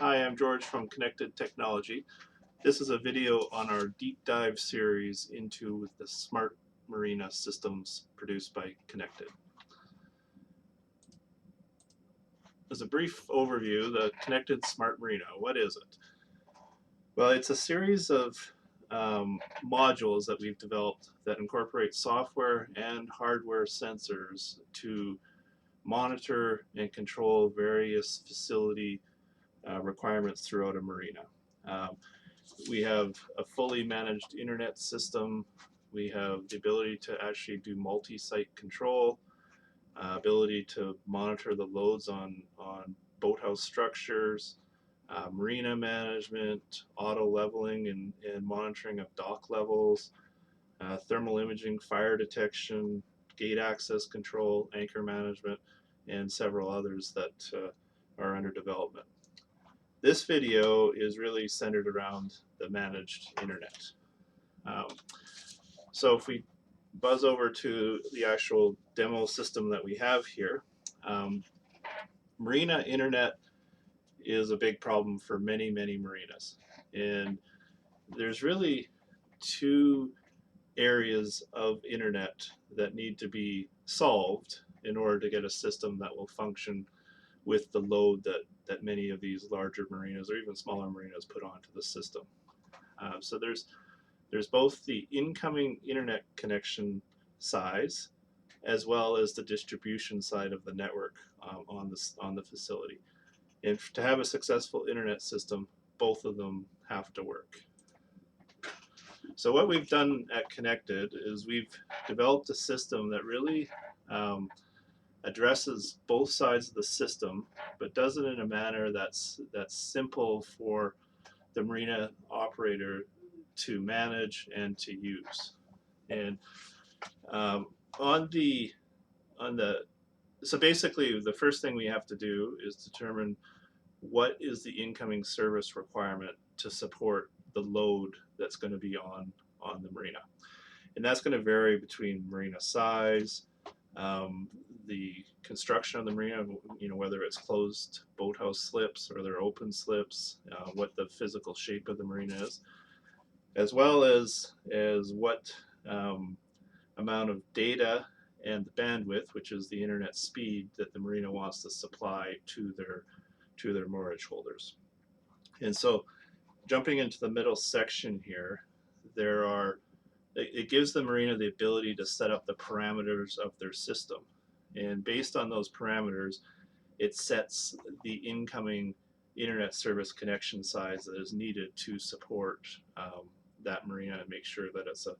Hi, I'm George from Connected Technology. This is a video on our deep dive series into the smart marina systems produced by Connected. As a brief overview, the Connected Smart Marina, what is it? Well, it's a series of modules that we've developed that incorporate software and hardware sensors to monitor and control various facility requirements throughout a marina. We have a fully managed internet system. We have the ability to actually do multi-site control, ability to monitor the loads on boathouse structures, marina management, auto leveling and monitoring of dock levels, thermal imaging, fire detection, gate access control, anchor management, and several others that are under development. This video is really centered around the managed internet. So if we buzz over to the actual demo system that we have here, marina internet is a big problem for many marinas. And there's really two areas of internet that need to be solved in order to get a system that will function with the load that many of these larger marinas or even smaller marinas put onto the system. So there's both the incoming internet connection size as well as the distribution side of the network on the facility. And to have a successful internet system, both of them have to work. So what we've done at Connected is we've developed a system that really addresses both sides of the system, but does it in a manner that's simple for the marina operator to manage and to use. And so basically the first thing we have to do is determine what is the incoming service requirement to support the load that's going to be on the marina. And that's going to vary between marina size, the construction of the marina, whether it's closed boathouse slips or they're open slips, what the physical shape of the marina is, as well as what amount of data and the bandwidth, which is the internet speed that the marina wants to supply to their moorage holders. And so jumping into the middle section here, it gives the marina the ability to set up the parameters of their system. And based on those parameters, it sets the incoming internet service connection size that is needed to support that marina and make sure that it's an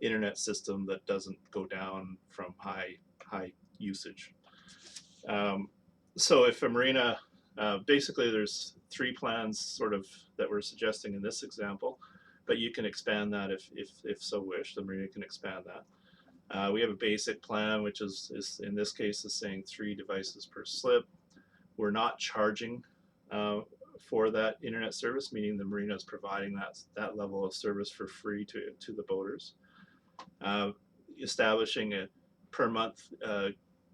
internet system that doesn't go down from high usage. So if a marina, basically there's 3 plans sort of that we're suggesting in this example, but you can expand that if so wish. The marina can expand that. We have a basic plan, which is in this case is saying 3 devices per slip. We're not charging for that internet service, meaning the marina is providing that level of service for free to the boaters. Establishing a per month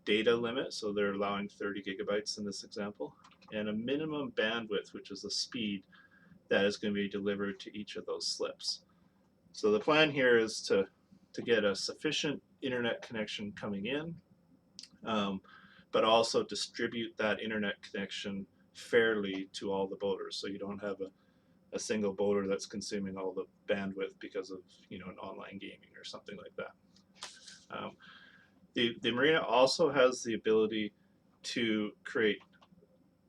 data limit, so they're allowing 30 gigabytes in this example, and a minimum bandwidth, which is the speed that is going to be delivered to each of those slips. So the plan here is to get a sufficient internet connection coming in, but also distribute that internet connection fairly to all the boaters, so you don't have a single boater that's consuming all the bandwidth because of an online gaming or something like that. The marina also has the ability to create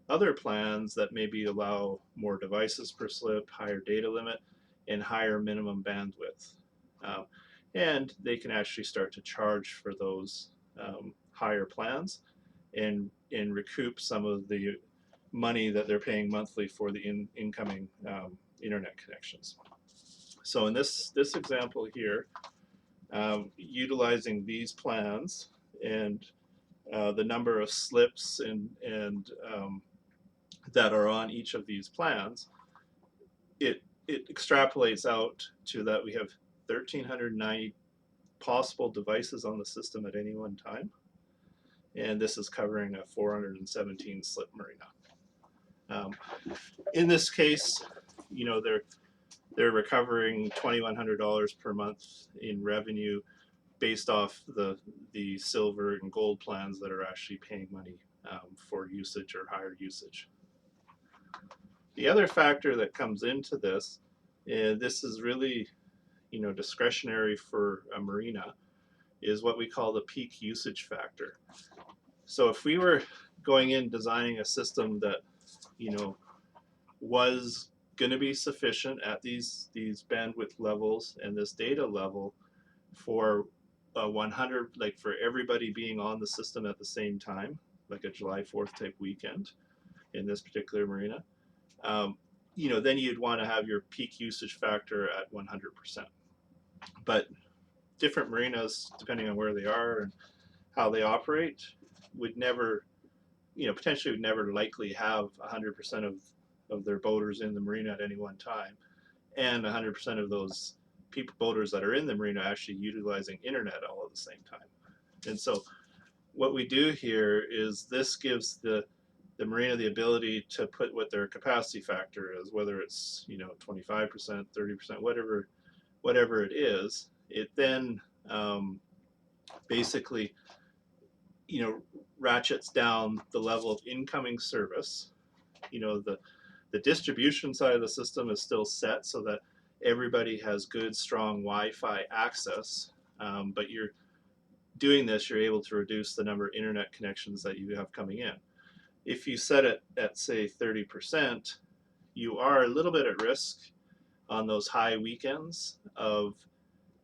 other plans that maybe allow more devices per slip, higher data limit, and higher minimum bandwidth. And they can actually start to charge for those higher plans and recoup some of the money that they're paying monthly for the incoming internet connections. So in this example here, utilizing these plans and the number of slips and that are on each of these plans, it extrapolates out to that we have 1,390 possible devices on the system at any one time, and this is covering a 417 slip marina. In this case, they're recovering $2,100 per month in revenue based off the silver and gold plans that are actually paying money for usage or higher usage. The other factor that comes into this, and this is really discretionary for a marina, is what we call the peak usage factor. So if we were going in designing a system that was going to be sufficient at these bandwidth levels and this data level for 100, like for everybody being on the system at the same time, like a July 4th type weekend in this particular marina, then you'd want to have your peak usage factor at 100%. But different marinas, depending on where they are and how they operate, would never, potentially would never likely have 100% of their boaters in the marina at any one time, and 100% of those boaters that are in the marina actually utilizing internet all at the same time. And so what we do here is this gives the marina the ability to put what their capacity factor is, whether it's 25%, 30%, whatever it is. It then basically ratchets down the level of incoming service. The distribution side of the system is still set so that everybody has good, strong Wi-Fi access, but you're doing this, you're able to reduce the number of internet connections that you have coming in. If you set it at, say, 30%, you are a little bit at risk on those high weekends of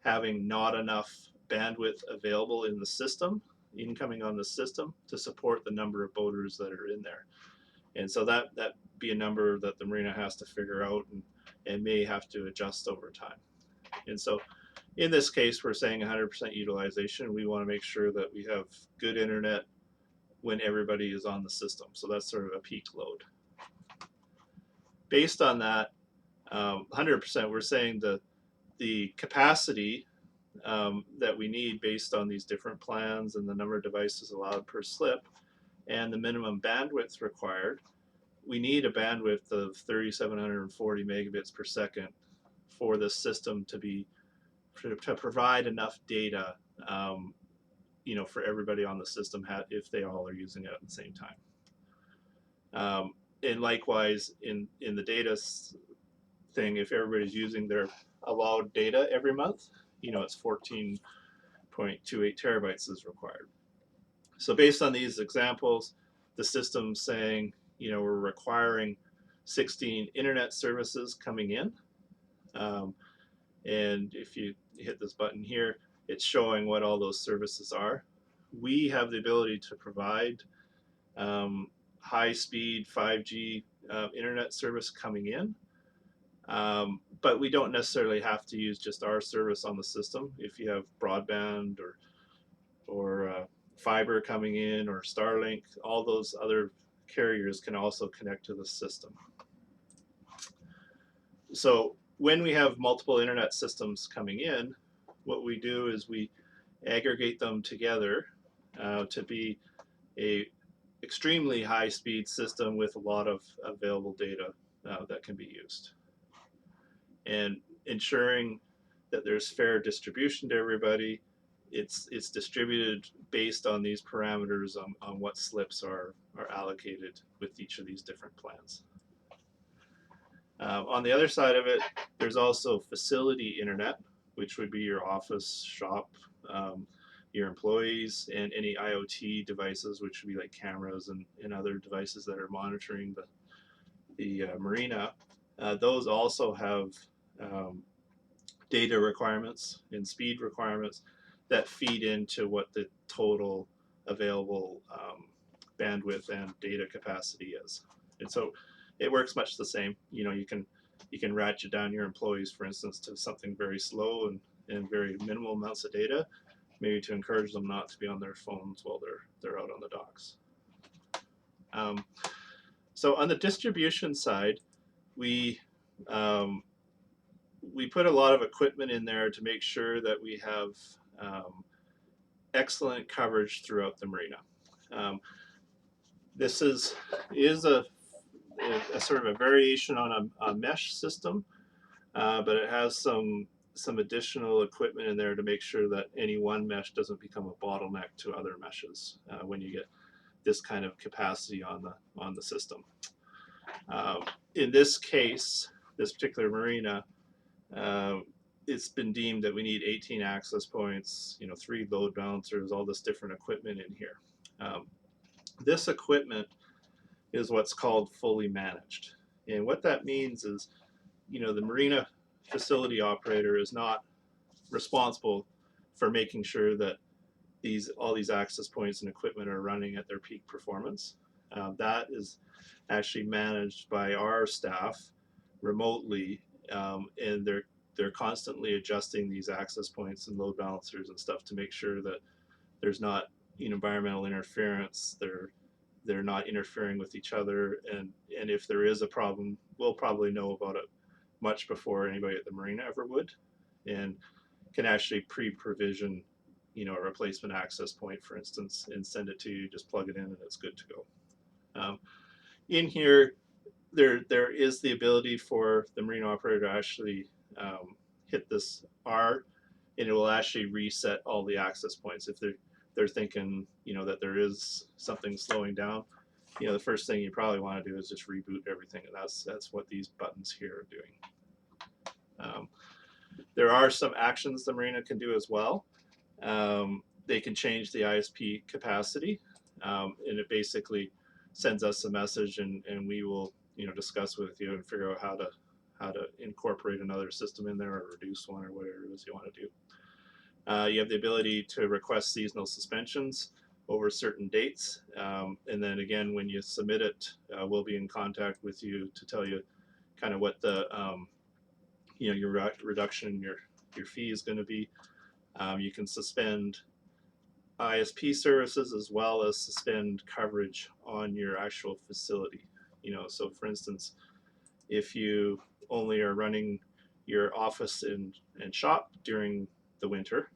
having not enough bandwidth available in the system, incoming on the system, to support the number of boaters that are in there. And so that be a number that the marina has to figure out and may have to adjust over time. And so in this case, we're saying 100% utilization. We want to make sure that we have good internet when everybody is on the system. So that's sort of a peak load. Based on that, 100%, we're saying the capacity that we need based on these different plans and the number of devices allowed per slip and the minimum bandwidth required, we need a bandwidth of 3,740 megabits per second for the system to provide enough data for everybody on the system if they all are using it at the same time. And likewise, in the data thing, if everybody's using their allowed data every month, it's 14.28 terabytes is required. So based on these examples, the system's saying, we're requiring 16 internet services coming in. And if you hit this button here, it's showing what all those services are. We have the ability to provide high-speed 5G internet service coming in, but we don't necessarily have to use just our service on the system. If you have broadband or fiber coming in or Starlink, all those other carriers can also connect to the system. So when we have multiple internet systems coming in, what we do is we aggregate them together to be a extremely high-speed system with a lot of available data that can be used, and ensuring that there's fair distribution to everybody. It's distributed based on these parameters on what slips are allocated with each of these different plans. On the other side of it, there's also facility internet, which would be your office, shop, your employees, and any IoT devices, which would be like cameras and other devices that are monitoring the marina. Those also have data requirements and speed requirements that feed into what the total available bandwidth and data capacity is. And so it works much the same. You can ratchet down your employees, for instance, to something very slow and very minimal amounts of data, maybe to encourage them not to be on their phones while they're out on the docks. So on the distribution side, we put a lot of equipment in there to make sure that we have excellent coverage throughout the marina. This is a sort of a variation on a mesh system, but it has some additional equipment in there to make sure that any one mesh doesn't become a bottleneck to other meshes when you get this kind of capacity on the system. In this case, this particular marina, it's been deemed that we need 18 access points, 3 load balancers, all this different equipment in here. This equipment is what's called fully managed. And what that means is, the marina facility operator is not responsible for making sure that all these access points and equipment are running at their peak performance. That is actually managed by our staff remotely, and they're constantly adjusting these access points and load balancers and stuff to make sure that there's not environmental interference. They're not interfering with each other, and if there is a problem, we'll probably know about it much before anybody at the marina ever would, and can actually pre-provision a replacement access point, for instance, and send it to you. Just plug it in and it's good to go. In here, there is the ability for the marina operator to actually hit this R, and it will actually reset all the access points. If they're thinking that there is something slowing down, the first thing you probably want to do is just reboot everything, and that's what these buttons here are doing. There are some actions the marina can do as well. They can change the ISP capacity, and it basically sends us a message, and we will discuss with you and figure out how to incorporate another system in there or reduce one or whatever it is you want to do. You have the ability to request seasonal suspensions over certain dates, and then again, when you submit it, we'll be in contact with you to tell you kind of what the your reduction in your fee is going to be. You can suspend ISP services as well as suspend coverage on your actual facility. So for instance, if you only are running your office and shop during the winter,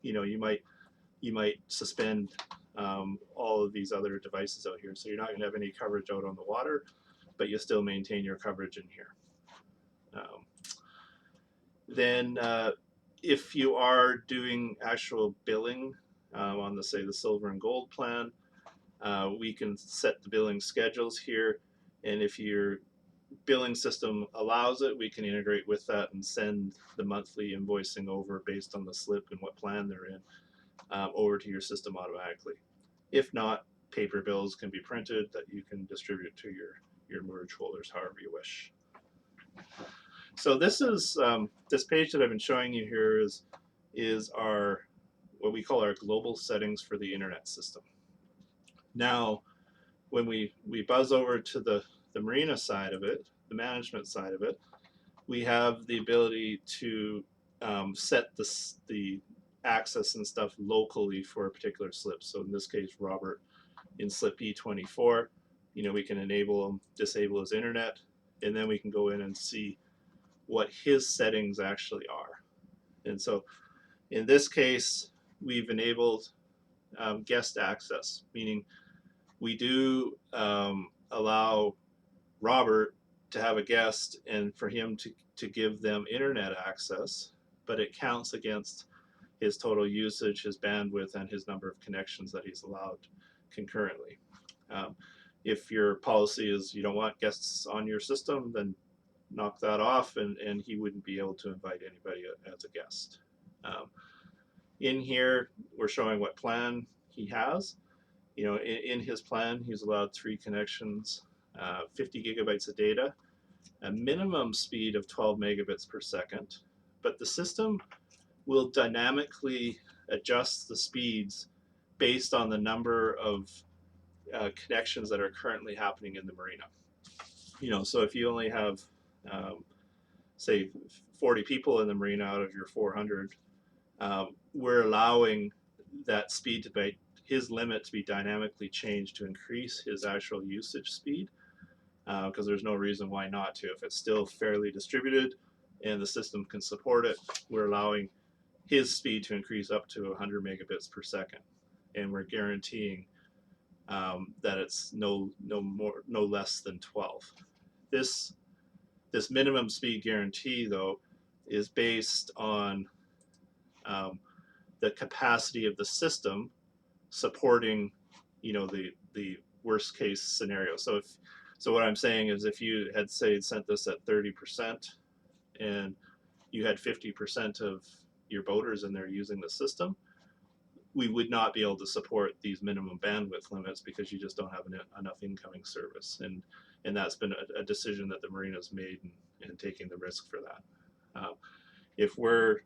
you might suspend all of these other devices out here. So you're not going to have any coverage out on the water, but you still maintain your coverage in here. Then if you are doing actual billing on the silver and gold plan, we can set the billing schedules here, and if your billing system allows it, we can integrate with that and send the monthly invoicing over based on the slip and what plan they're in over to your system automatically. If not, paper bills can be printed that you can distribute to your merge holders however you wish. So this is this page that I've been showing you here is our what we call our global settings for the internet system. Now, when we buzz over to the marina side of it, the management side of it, we have the ability to set the access and stuff locally for a particular slip. So in this case, Robert in slip E24, we can enable him, disable his internet, and then we can go in and see what his settings actually are. And so in this case, we've enabled guest access, meaning we do allow Robert to have a guest and for him to give them internet access, but it counts against his total usage, his bandwidth, and his number of connections that he's allowed concurrently. If your policy is you don't want guests on your system, then knock that off, and he wouldn't be able to invite anybody as a guest. In here, we're showing what plan he has. In his plan, he's allowed 3 connections, 50 gigabytes of data, a minimum speed of 12 megabits per second, but the system will dynamically adjust the speeds based on the number of connections that are currently happening in the marina. So if you only have, say, 40 people in the marina out of your 400, we're allowing that speed to be, his limit to be dynamically changed to increase his actual usage speed, because there's no reason why not to. If it's still fairly distributed and the system can support it, we're allowing his speed to increase up to 100 megabits per second, and we're guaranteeing that it's no less than 12. this minimum speed guarantee, though, is based on the capacity of the system supporting, the worst case scenario. So what I'm saying is, if you had, say, sent this at 30% and you had 50% of your boaters in there using the system, we would not be able to support these minimum bandwidth limits because you just don't have enough incoming service. And that's been a decision that the marinas made in taking the risk for that. If we're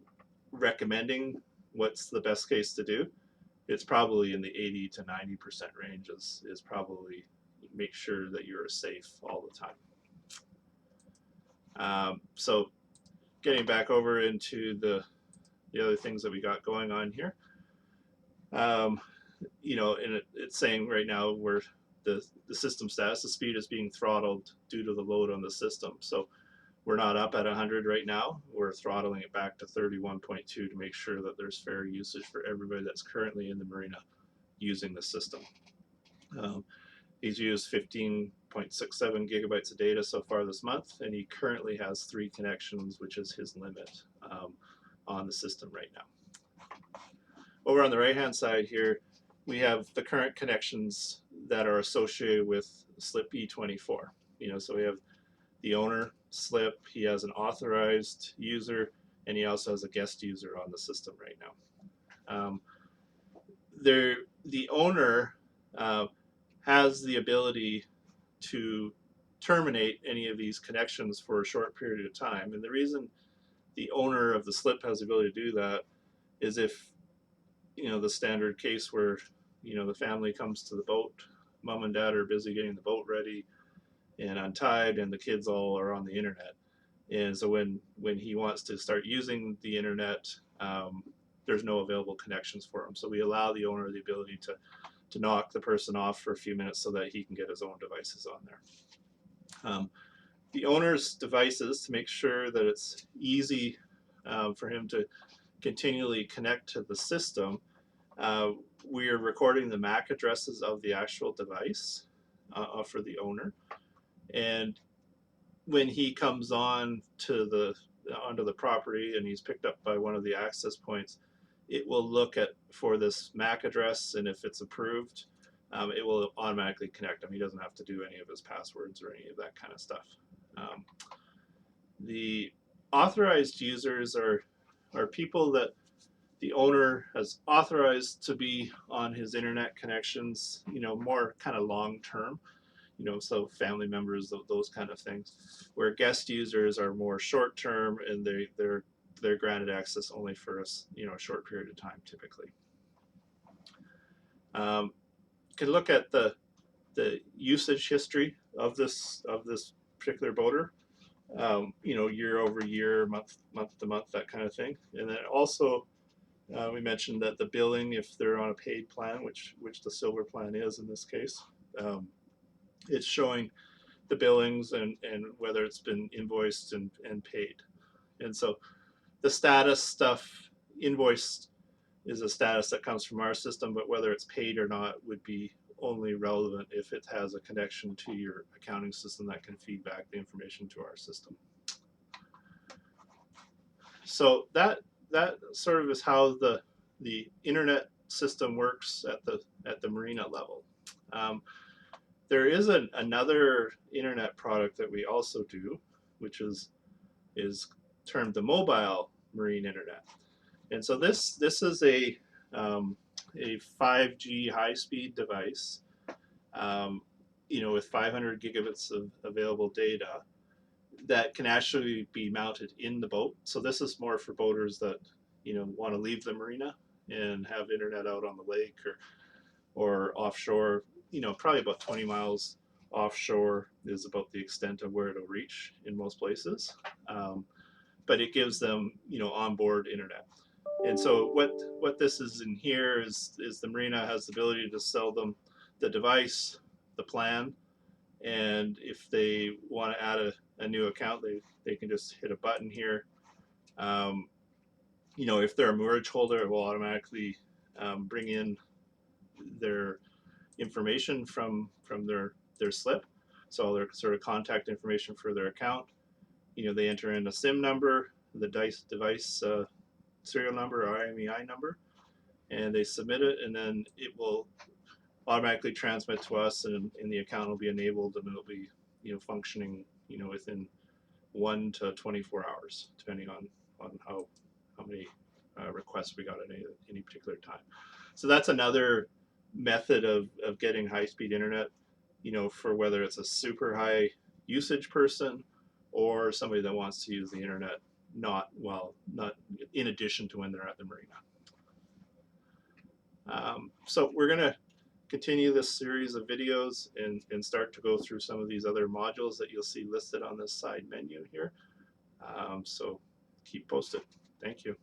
recommending what's the best case to do, it's probably in the 80 to 90% range is probably make sure that you're safe all the time. So getting back over into the other things that we got going on here, and it's saying right now where the system status, the speed is being throttled due to the load on the system. So we're not up at 100 right now. We're throttling it back to 31.2 to make sure that there's fair usage for everybody that's currently in the marina using the system. He's used 15.67 gigabytes of data so far this month, and he currently has 3 connections, which is his limit on the system right now. Over on the right-hand side here, we have the current connections that are associated with slip E24. So we have the owner slip, he has an authorized user, and he also has a guest user on the system right now. The owner has the ability to terminate any of these connections for a short period of time. And the reason the owner of the slip has the ability to do that is if, the standard case where, the family comes to the boat, mom and dad are busy getting the boat ready and untied, and the kids all are on the internet. And so when he wants to start using the internet, there's no available connections for him. So we allow the owner the ability to knock the person off for a few minutes so that he can get his own devices on there. The owner's devices, to make sure that it's easy for him to continually connect to the system, we are recording the MAC addresses of the actual device for the owner. And when he comes onto the property and he's picked up by one of the access points, it will look for this MAC address, and if it's approved, it will automatically connect him. He doesn't have to do any of his passwords or any of that kind of stuff. The authorized users are people that the owner has authorized to be on his internet connections, more kind of long term, so family members, those kind of things, where guest users are more short term and they're granted access only for a short period of time typically. Can look at the usage history of this particular boater, year over year, month to month, that kind of thing. And then also we mentioned that the billing, if they're on a paid plan, which the silver plan is in this case, it's showing the billings and whether it's been invoiced and paid. And so the status stuff, invoiced, is a status that comes from our system, but whether it's paid or not would be only relevant if it has a connection to your accounting system that can feed back the information to our system. So that sort of is how the internet system works at the marina level. There is another internet product that we also do, which is termed the mobile marine internet. And so this is a 5G high-speed device, with 500 gigabits of available data that can actually be mounted in the boat. So this is more for boaters that want to leave the marina and have internet out on the lake or offshore. Probably about 20 miles offshore is about the extent of where it'll reach in most places. But it gives them, onboard internet. And so what this is in here is the marina has the ability to sell them the device, the plan, and if they want to add a new account, they can just hit a button here. If they're a moorage holder, it will automatically bring in their information from their slip. So their sort of contact information for their account. They enter in a SIM number, the device serial number or IMEI number, and they submit it, and then it will automatically transmit to us, and the account will be enabled, and it'll be functioning within 1 to 24 hours, depending on how many requests we got at any particular time. So that's another method of getting high-speed internet, for whether it's a super high usage person or somebody that wants to use the internet not in addition to when they're at the marina. So we're going to continue this series of videos and start to go through some of these other modules that you'll see listed on this side menu here. So keep posted. Thank you.